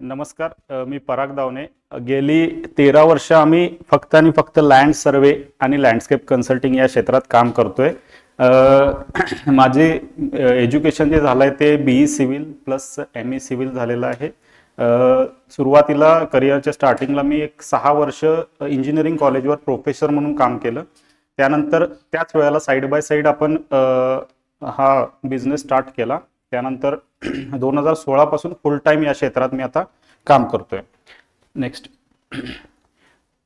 नमस्कार, मी पराग दावणे. गेली 13 वर्ष आम्ही फक्त आणि फक्त लँड सर्वे आणि लँडस्केप कन्सल्टिंग या क्षेत्रात काम करतोय. माझे एज्युकेशन जे झालंय ते BE civil plus ME civil झालेलं आहे. सुरुवातीला करिअरच्या स्टार्टिंगला मी एक 6 वर्ष इंजिनिअरिंग कॉलेजवर प्रोफेसर म्हणून काम केलं. त्यानंतर त्याच वेळेला साईड बाय साईड आपण हा बिझनेस स्टार्ट केला. त्यानंतर 2016 पासून फुल टाइम या क्षेत्रात मी आता काम करतोय. नेक्स्ट,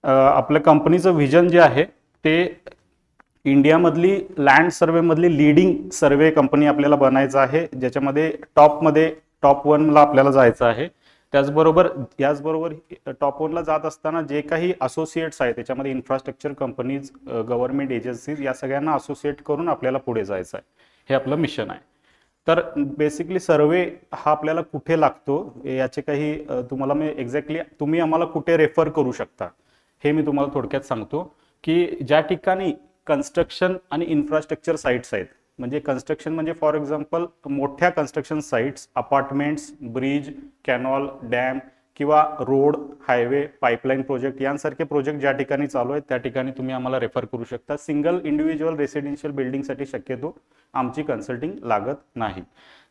आपल्या कंपनीचं व्हिजन जे आहे ते इंडियामधली लँड सर्वेमधली लीडिंग सर्वे कंपनी आपल्याला बनायचं आहे, ज्याच्यामध्ये टॉप 1ला आपल्याला जायचं आहे. याचबरोबर टॉप 1ला जात असताना जे काही असोसिएट्स आहेत त्याच्यामध्ये इन्फ्रास्ट्रक्चर कंपनीज, गव्हर्नमेंट एजन्सीज या सगळ्यांना असोसिएट करून आपल्याला पुढे जायचं आहे. हे आपलं मिशन आहे. तर बेसिकली सर्वे हा आपल्याला कुठे लागतो याचे काही तुम्हाला मी एक्झॅक्टली तुम्ही आम्हाला कुठे रेफर करू शकता हे मी तुम्हाला थोडक्यात सांगतो की ज्या ठिकाणी कन्स्ट्रक्शन आणि इन्फ्रास्ट्रक्चर साईट्स आहेत, म्हणजे कन्स्ट्रक्शन म्हणजे फॉर एक्झाम्पल मोठ्या construction sites, apartments, bridge, canal, dam किंवा रोड, हायवे, पाईपलाईन प्रोजेक्ट यांसारखे प्रोजेक्ट ज्या ठिकाणी चालू आहेत त्या ठिकाणी तुम्ही आम्हाला रेफर करू शकता. सिंगल इंडिव्हिज्युअल रेसिडेन्शियल बिल्डिंगसाठी शक्यतो आमची कन्सल्टिंग लागत नाही.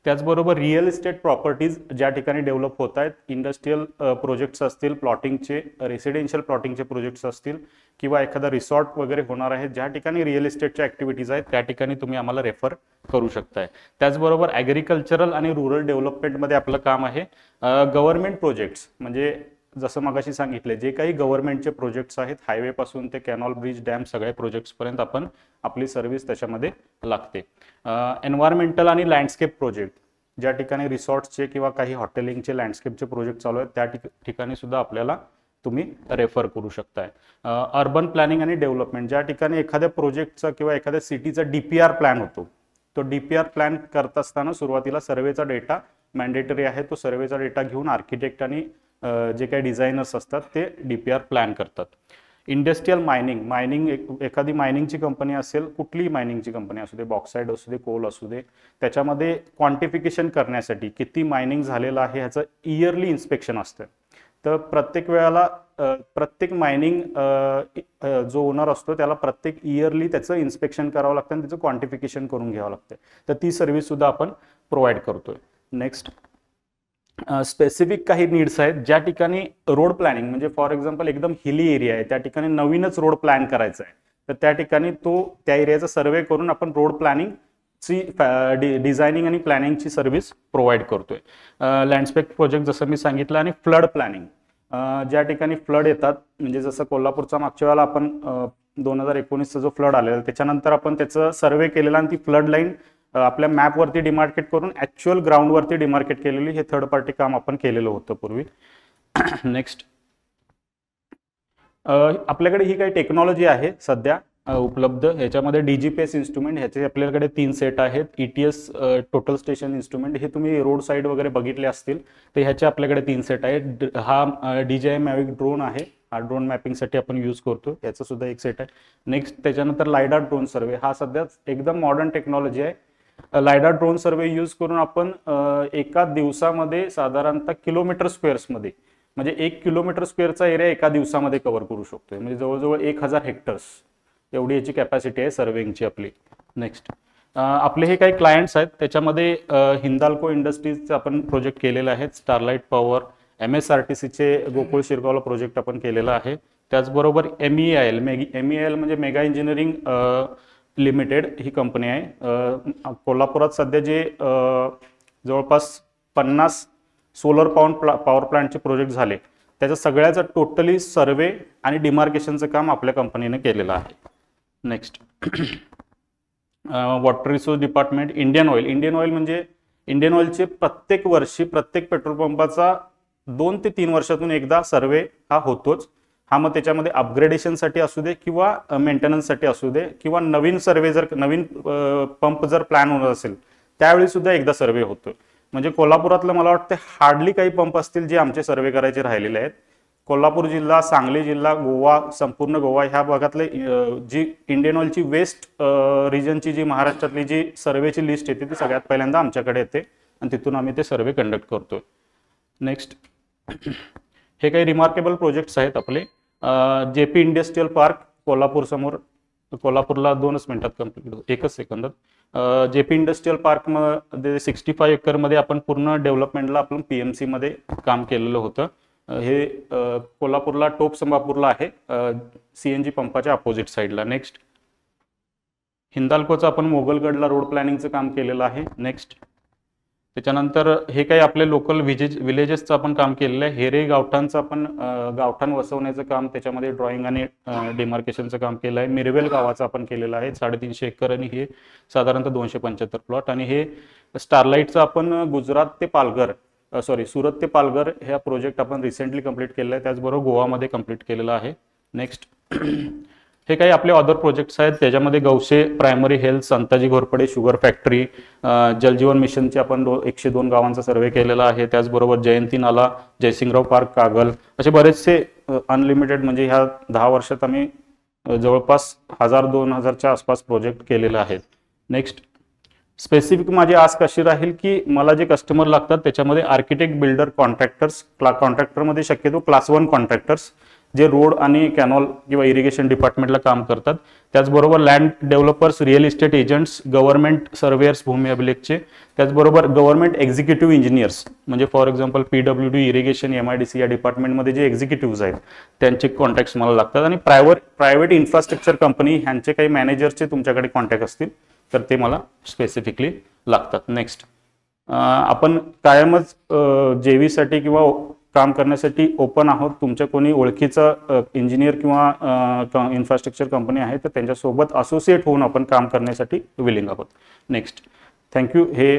त्याचबरोबर रिअल इस्टेट प्रॉपर्टीज ज्या ठिकाणी डेव्हलप होत आहेत, इंडस्ट्रियल प्रोजेक्ट्स असतील, प्लॉटिंगचे, रेसिडेन्शियल प्लॉटिंगचे प्रोजेक्ट्स असतील किंवा एखादा रिसॉर्ट वगैरे होणार आहे, ज्या ठिकाणी रिअल इस्टेटच्या ॲक्टिव्हिटीज आहेत त्या ठिकाणी तुम्ही आम्हाला रेफर करू शकताय. त्याचबरोबर ॲग्रिकल्चरल आणि रुरल डेव्हलपमेंटमध्ये आपलं काम आहे. गव्हर्नमेंट प्रोजेक्ट्स म्हणजे जसं मगाशी सांगितले जे काही गव्हर्नमेंटचे प्रोजेक्ट्स आहेत, हायवे पासून ते कॅनॉल, ब्रिज, डॅम सगळ्या प्रोजेक्ट्सपर्यंत आपण आपली सर्व्हिस त्याच्यामध्ये लागते. एन्व्हायरमेंटल आणि लँडस्केप प्रोजेक्ट ज्या ठिकाणी रिसॉर्ट्सचे किंवा काही हॉटेलिंगचे लँडस्केपचे प्रोजेक्ट चालू आहेत त्या ठिकाणी सुद्धा आपल्याला तुम्ही रेफर करू शकताय. अर्बन प्लॅनिंग आणि डेव्हलपमेंट ज्या ठिकाणी एखाद्या प्रोजेक्टचा किंवा एखाद्या सिटीचा DPR प्लॅन होतो, तो DPR प्लॅन करत असताना सुरुवातीला सर्वेचा डेटा मॅन्डेटरी आहे. तो सर्वेचा डेटा घेऊन आर्किटेक्ट आणि जे काही डिझायनर्स असतात ते DPR प्लॅन करतात. इंडस्ट्रियल मायनिंग एखादी मायनिंगची कंपनी असेल, कुठलीही मायनिंगची कंपनी असू दे, बॉक्साईड असू दे, कोल असू दे, त्याच्यामध्ये क्वांटिफिकेशन करण्यासाठी किती मायनिंग झालेलं आहे ह्याचं इयरली इन्स्पेक्शन असतं. तर प्रत्येक वेळेला प्रत्येक मायनिंग जो ओनर असतो त्याला प्रत्येक इयरली त्याचं इन्स्पेक्शन करावं लागतं आणि त्याचं क्वांटिफिकेशन करून घ्यावं लागतं. तर ती सर्व्हिस सुद्धा आपण प्रोव्हाइड करतोय. नेक्स्ट, स्पेसिफिक काही नीड्स आहेत ज्या ठिकाणी रोड प्लॅनिंग म्हणजे फॉर एक्झाम्पल एकदम हिली एरिया आहे, त्या ठिकाणी नवीनच रोड प्लॅन करायचा आहे, तर त्या ठिकाणी त्या एरियाचा सर्वे करून आपण रोड प्लॅनिंगची डिझायनिंग आणि प्लॅनिंगची सर्व्हिस प्रोव्हाइड करतोय. लँडस्केप प्रोजेक्ट जसं मी सांगितलं, आणि फ्लड प्लॅनिंग ज्या ठिकाणी फ्लड येतात, म्हणजे जसं कोल्हापूरचा मागच्या वेळेला आपण 2019चा जो फ्लड आलेला त्याच्यानंतर आपण त्याचं सर्वे केलेला आणि ती फ्लड लाईन आपल्या मॅपवरती डिमार्केट करून ॲक्च्युअल ग्राउंडवरती डिमार्केट केलेली हे थर्ड पार्टी काम आपण केलेलं होतं पूर्वी. नेक्स्ट, आपल्याकडे ही काही टेक्नॉलॉजी आहे सध्या उपलब्ध. ह्याच्यामध्ये DGPS इन्स्ट्रुमेंट ह्याचे आपल्याकडे 3 सेट आहेत. ETS टोटल स्टेशन इन्स्ट्रुमेंट हे तुम्ही रोड साईड वगैरे बघितले असतील, तर ह्याचे आपल्याकडे 3 सेट आहेत. हा DJI Mavic ड्रोन आहे, हा ड्रोन मॅपिंगसाठी आपण यूज करतो, याचा सुद्धा एक सेट आहे. नेक्स्ट, त्याच्यानंतर लायडार ड्रोन सर्वे, हा सध्या एकदम मॉडर्न टेक्नॉलॉजी आहे. लायडार ड्रोन सर्वे यूज करून आपण एका दिवसामध्ये साधारणतः किलोमीटर स्क्वेअर्समध्ये म्हणजे 1 किलोमीटर स्क्वेअरचा एरिया एका दिवसामध्ये कव्हर करू शकतोय. म्हणजे जवळजवळ 1000 हेक्टर्स एवढी याची कॅपॅसिटी आहे सर्वेइंगची आपली. नेक्स्ट, आपले हे काही क्लायंट्स आहेत त्याच्यामध्ये हिंदाल्को इंडस्ट्रीजचं आपण प्रोजेक्ट केलेलं आहे, स्टारलाइट पॉवर, MSRTCचे गोकुळ शिरगावला प्रोजेक्ट आपण केलेला आहे. त्याचबरोबर MEIL म्हणजे मेगा इंजिनिअरिंग लिमिटेड ही कंपनी आहे. कोल्हापुरात सध्या जे जवळपास 50 सोलर पॉवर प्लांटचे प्रोजेक्ट झाले त्याच्या सगळ्याचं टोटली सर्वे आणि डिमार्केशनचं काम आपल्या कंपनीने केलेलं आहे. Next, water resource department, Indian oil म्हणजे इंडियन ऑइलचे प्रत्येक वर्षी प्रत्येक पेट्रोल पंपाचा 2 ते 3 वर्षातून एकदा सर्वे हा होतोच. हा मग त्याच्यामध्ये अपग्रेडेशनसाठी असू दे किंवा मेंटेनन्ससाठी असू दे किंवा नवीन सर्वे जर नवीन पंप जर प्लॅन होणार असेल त्यावेळी सुद्धा एकदा सर्वे होतो. म्हणजे कोल्हापुरातलं मला वाटतं हार्डली काही पंप असतील जे आमचे सर्वे करायचे राहिलेले आहेत. कोल्हापूर जिल्हा, सांगली जिल्हा, गोवा, संपूर्ण गोवा ह्या भागातले जी इंडियन ऑइलची वेस्ट रिजनची जी महाराष्ट्रातली जी सर्वेची लिस्ट येते ती सगळ्यात पहिल्यांदा आमच्याकडे येते आणि तिथून आम्ही ते सर्वे कंडक्ट करतोय. नेक्स्ट, हे काही रिमार्केबल प्रोजेक्ट्स आहेत आपले. जेपी इंडस्ट्रियल पार्क कोल्हापूर समोर, कोल्हापूरला 2च मिनिटात कंप्लीट, 1च सेकंदात. जेपी इंडस्ट्रियल पार्क मध्ये 65 एकरमध्ये आपण पूर्ण डेव्हलपमेंटला आपण पीएमसी मध्ये काम केलेलं होतं. हे कोल्हापूरला टोप संभापूरला आहे, सीएनजी पंपाच्या अपोजिट साईडला. नेक्स्ट हिंदाल्कोचं आपण मोगलगडला रोड प्लॅनिंगचं काम केलेलं आहे. नेक्स्ट त्याच्यानंतर हे काही आपले लोकल विलेजेसचं आपण काम केलेलं आहे. हेरे गावठाणचं आपण गावठाण वसवण्याचं काम, त्याच्यामध्ये ड्रॉइंग आणि डिमार्केशनचं काम केलं आहे. मिरवेल गावाचं आपण केलेलं आहे 350 एकर आणि हे साधारणतः 275 प्लॉट. आणि हे स्टारलाईटचं आपण गुजरात ते पालघर, सुरत ते पालघर ह्या प्रोजेक्ट आपण रिसेंटली कंप्लीट केलेला आहे. त्याचबरोबर गोवामध्ये कंप्लीट केलेलं आहे. नेक्स्ट हे काही आपले अदर प्रोजेक्ट्स आहेत, त्याच्यामध्ये गौसे primary health, Santaji Ghorpade sugar factory, Jaljeevan मिशनचे आपण 102 गावांचा सर्वे केलेला आहे. त्याचबरोबर जयंती नाला, जयसिंगराव पार्क कागल, असे बरेचसे अनलिमिटेड, म्हणजे ह्या 10 वर्षात आम्ही जवळपास 1000-2000च्या आसपास प्रोजेक्ट केलेले आहेत. नेक्स्ट स्पेसिफिक माझी आस्क अशी राहील की मला जे कस्टमर लागतात त्याच्यामध्ये आर्किटेक्ट, बिल्डर, कॉन्ट्रॅक्टर्स, कॉन्ट्रॅक्टरमध्ये शक्यतो क्लास 1 कॉन्ट्रॅक्टर्स जे रोड आणि कॅनॉल किंवा इरिगेशन डिपार्टमेंटला काम करतात. त्याचबरोबर land developers, real estate agents, government surveyors भूमी अभिलेखचे, त्याचबरोबर गव्हर्नमेंट एक्झिक्युटिव्ह इंजिनियर्स, म्हणजे for example PWD, irrigation, MIDC या डिपार्टमेंटमध्ये जे एक्झिक्युटिव्ह आहेत त्यांचे कॉन्टॅक्ट्स मला लागतात. आणि प्रायव्हेट इन्फ्रास्ट्रक्चर कंपनी ह्यांचे काही मॅनेजरचे तुमच्याकडे कॉन्टॅक्ट असतील तर ते मला स्पेसिफिकली लागतात. नेक्स्ट आपण कायमच जेवीसाठी किंवा काम करण्यासाठी ओपन आहोत. तुमच्या कोणी ओळखीचा इंजिनियर किंवा इन्फ्रास्ट्रक्चर कंपनी आहे तर त्यांच्यासोबत असोसिएट होऊन आपण काम करण्यासाठी विलिंग आहोत. Next thank you. हे